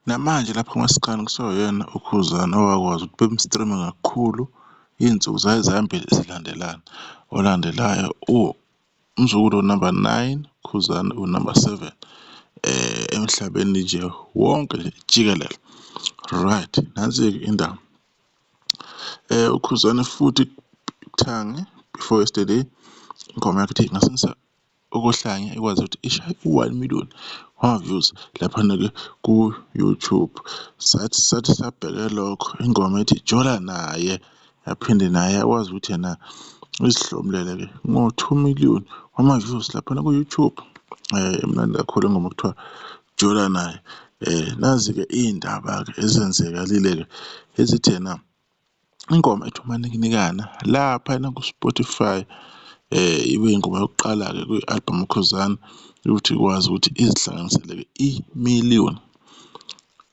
Namanje lapha kwaScan kuseyena uKhuzani owakwazi ukuthi bemstrime kakhulu iy'nsuku zayo zambili zilandelana. Olandelayo umzukulu number 9, Khuzani unumber 7 emhlabeni nje wonke jikelele. Right, nansi-ke indaba. uKhuzani futhi Thange before yesterday ingoma yakhe ithi ngasenza ukohlanya ikwazi ukuthi ishaye u-1 million wama-views laphana-ke ku-YouTube. Sathi sabheke lokho ingoma ethi Jola naye yaphinde naye akwazi ukuthi yena uzihlomulele-ke ngo-2 million wama-views laphana ku-YouTube. Imnandi kakhulu ingoma ekuthiwa Jola naye. Nazi-ke iy'ndaba-ke ezenzekalile-ke ezithi yena ingoma ethi Umanikinikana laphana ku-Spotify ibe ingoma yokuqala-ke kwi-album uKhuzani ukuthi ikwazi ukuthi izihlanganisele-ke i-million,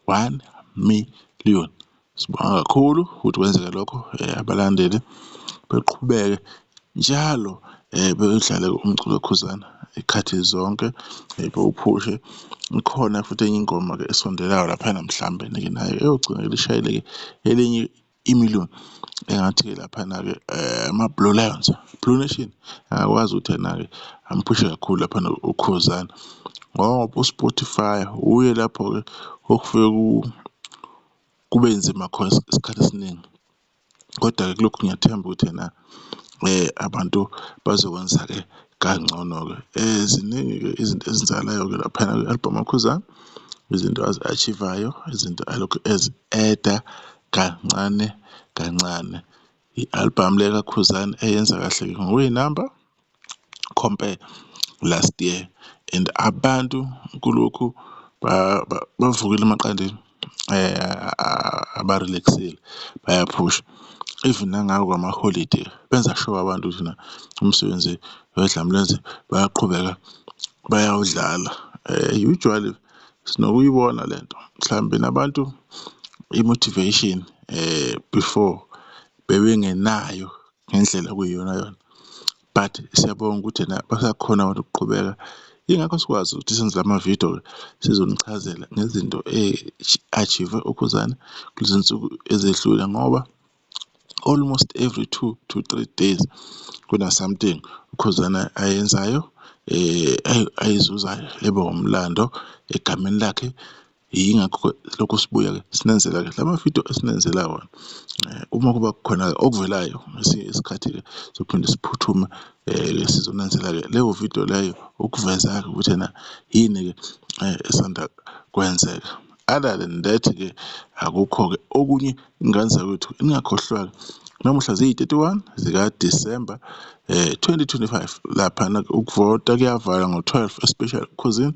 1 million. Sibonga kakhulu ukuthi kwenzeka lokho. Abalandeli beqhubeke njalo bedlale umculo kaKhuzani ikhathi zonke, bewuphushe. Ikhona futhi enye ingoma-ke esondelayo laphana mhlawumbe nayo eyogcina lishayile-ke elinye i-million engathi-ke laphana-ke ama-Blue Lions, Blue Nation angakwazi ukuthi yena-ke amphushe kakhulu laphana uKhuzani ngoba u-Spotify uye lapho-ke okufike kube nzima khona isikhathi esiningi. Kodwa-ke kulokhu ngiyathemba ukuthi yena abantu bazokwenza-ke kangcono-ke. Ziningi-ke izinto ezenzakalayo-ke laphana kwi-album kaKhuzani, izinto azi-achieve-ayo, izinto alokhu ezi-eda kancane kancane. I-album le kaKhuzani eyenza kahle ngokwey'namba compare last year, and abantu kulokhu bavukile emaqandeni, aba-relax-ile bayaphusha even nangawo kwama-holiday benza sure abantu ukuthi umsebenzi wedlamulenze bayaqhubeka bayawudlala. Usually sinokuyibona lento mhlawumbe nabantu i-motivation before bebengenayo ngendlela okuyiyonayona, but siyabonga ukuthi ena basakhona abantu ukuqhubeka. Yingakho sikwazi ukuthi senze lama-video sizonichazela ngezinto achieve uKhuzani kulezi nsuku ezedlule ngoba almost every 2 to 3 days kuna something uKhuzani ayenzayo ayizuzayo ebe umlando egameni lakhe. Yingakho lokhu sibuya-ke sinenzela-ke lama-video esinenzela wona. Uma kuba khona okuvelayo ngesinye isikhathi-ke sophinde siphuthume sizonenzela-ke leyo video leyo ukuveza-ke ukuthi ena yini-ke esanda kwenzeka. Other than that-ke akukho-ke okunye ingane kwethu ningakhohlwa-ke namuhla ziyi-31 zikaDisemba 2025 laphana ukuvota kuyavalwa ngo-12 especially Khuzini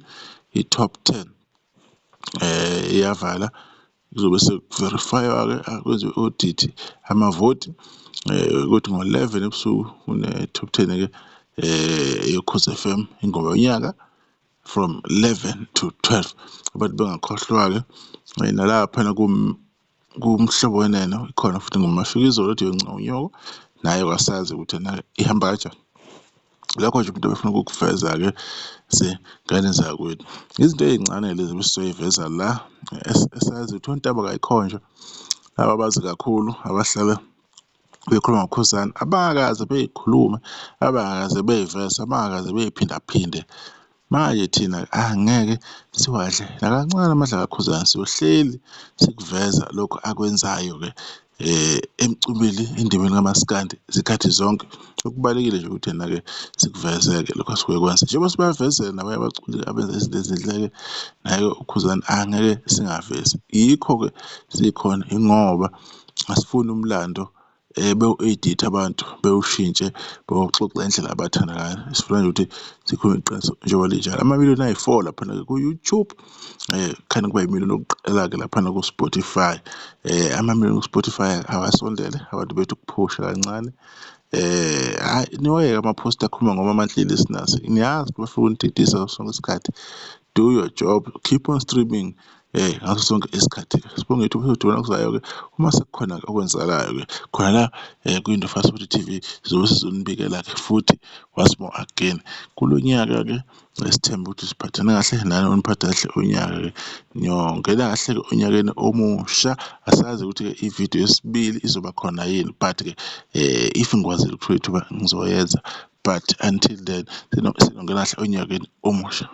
i-top 10 iyavala kuzobe sekuverifywa-ke kwenziwe i-audit amavoti ukuthi ngo-11 ebusuku kune-top 10-ke yeKhozi FM ingoma yonyaka from 11 to 12. Abantu bengakhohlwa-ke nalaphana kumhlobo wenene ikhona futhi ingoma Mafika Izolo ethi Yonca Unyoko nayo kasazi ukuthi ena ihamba kanjani. Lokho nje umuntu befuna ukukufeza-ke zingane zakwethu. Izinto ey'ncane lezi besizoyiveza la esazi ukuthi uNtaba kayikhonjwa laba abazi kakhulu abahlala bekhuluma ngoKhuzani abangakaze beyikhulume, abangakaze beyiveze, abangakaze beyiphindaphinde. Manje thina angeke siwadle nakancane amandla kaKhuzani, siyohleli sikuveza lokhu akwenzayo-ke emculweni endimeni kamaskandi zikhathi zonke. Okubalulekile nje ukuthi yena-ke sikuveze-ke lokhu asuke ekwenza njengoba sibavezela nabanye abaculi abenza izinto ezinhle-ke, naye uKhuzani angeke singavezi. Yikho-ke sikhona ingoba asifuni umlando bewu-edithe abantu bewushintshe bewuxoxe ngendlela abathanda ngayo. Sifuna nje ukuthi sikhulume iqiniso njengoba linjalo. Ama-million ayi-4 laphana-ke ku-YouTube, khane kuba yi-million okuqala-ke laphana ku-Spotify. Ama-million ku-Spotify awasondele abantu bethu ukuphusha kancane. Hhayi niwayeke ama-post akhuluma ngoma-monthly listeners, niyazi bafuna unididisa sonke isikhathi. Do your job, keep on streaming ngaso sonke isikhathi-ke. Sibonge ithuba sodibana kuzayo-ke uma sekukhona okwenzakalayo-ke khona la kwiNto Fastfood TV sizobe sizonibikela-ke futhi once more again kulo nyaka-ke. Sithemba ukuthi siphathane kahle nani oniphatha kahle unyaka-ke, niyongena kahle-ke onyakeni omusha. Asazi ukuthi-ke ividiyo yesibili izoba khona yini, but-ke if ngikwazile ukuthola ithuba ngizoyenza, but until then sinongena kahle onyakeni omusha.